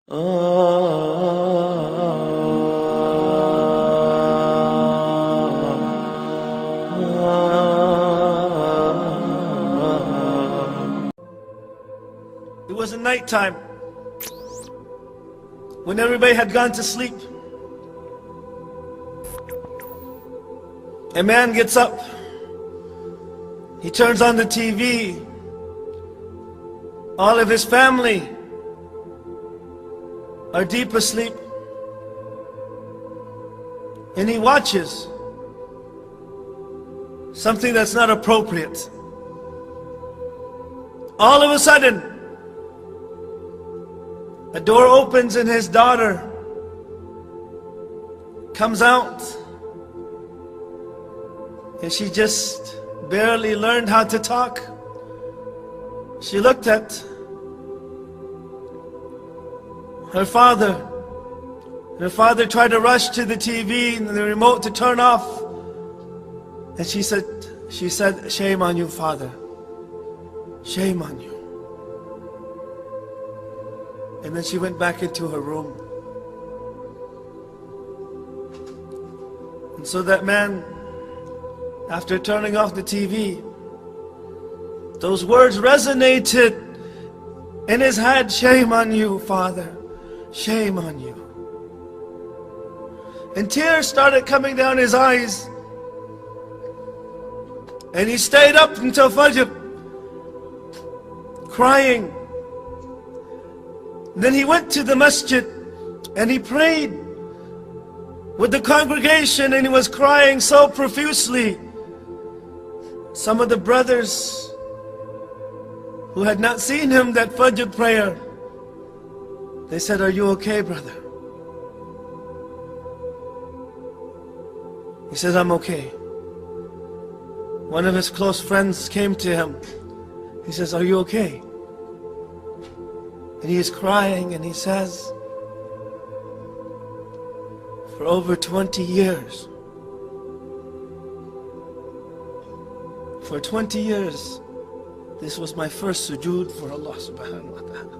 It was a nighttime when everybody had gone to sleep. A man gets up, he turns on the TV. All of his family are deep asleep, and he watches something that's not appropriate. All of a sudden, a door opens and his daughter comes out, and she just barely learned how to talk. She looked at her father. Her father tried to rush to the TV and the remote to turn off. And she said, "Shame on you, Father. Shame on you." And then she went back into her room. And so that man, after turning off the TV, those words resonated in his head. "Shame on you, Father. Shame on you." And tears started coming down his eyes. And he stayed up until Fajr, crying. Then he went to the masjid and he prayed with the congregation, and he was crying so profusely. Some of the brothers who had not seen him that Fajr prayer, they said, "Are you okay, brother?" He says, "I'm okay." One of his close friends came to him. He says, "Are you okay?" And he is crying, and he says, "For over 20 years, for 20 years, this was my first sujood for Allah subhanahu wa ta'ala.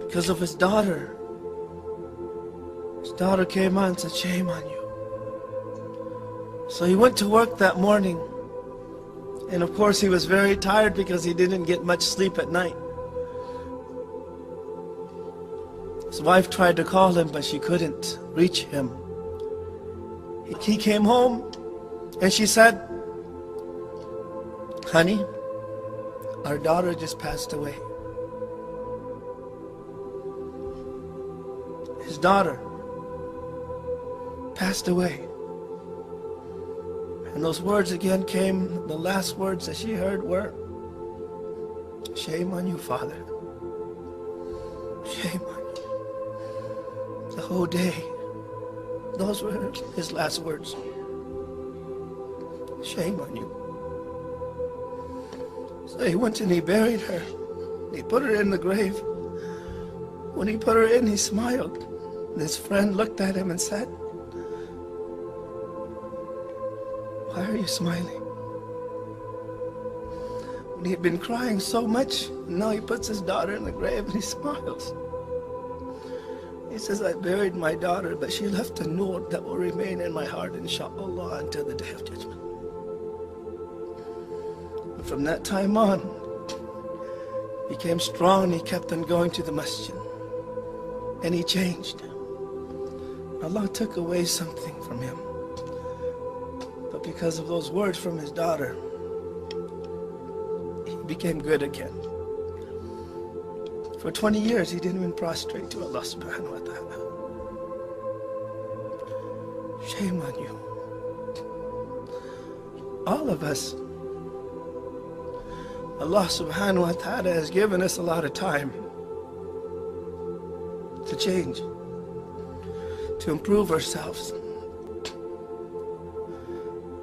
Because of his daughter. His daughter came on and said, 'Shame on you.' So he went to work that morning. And of course he was very tired because he didn't get much sleep at night. His wife tried to call him, but she couldn't reach him. He came home and she said, "Honey, our daughter just passed away." His daughter passed away. And those words again came, the last words that she heard were, "Shame on you, Father. Shame on you." The whole day, those were his last words. "Shame on you." So he went and he buried her. He put her in the grave. When he put her in, he smiled. And his friend looked at him and said, "Why are you smiling?" When he had been crying so much, now he puts his daughter in the grave and he smiles. He says, "I buried my daughter, but she left a nur that will remain in my heart, inshallah, until the day of judgment." And from that time on, he became strong. He kept on going to the masjid. And he changed. Allah took away something from him. But because of those words from his daughter, he became good again. For 20 years, he didn't even prostrate to Allah subhanahu wa ta'ala. Shame on you. All of us, Allah subhanahu wa ta'ala has given us a lot of time to change, to improve ourselves.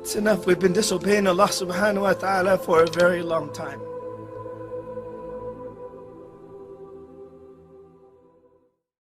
It's enough. We've been disobeying Allah subhanahu wa ta'ala for a very long time.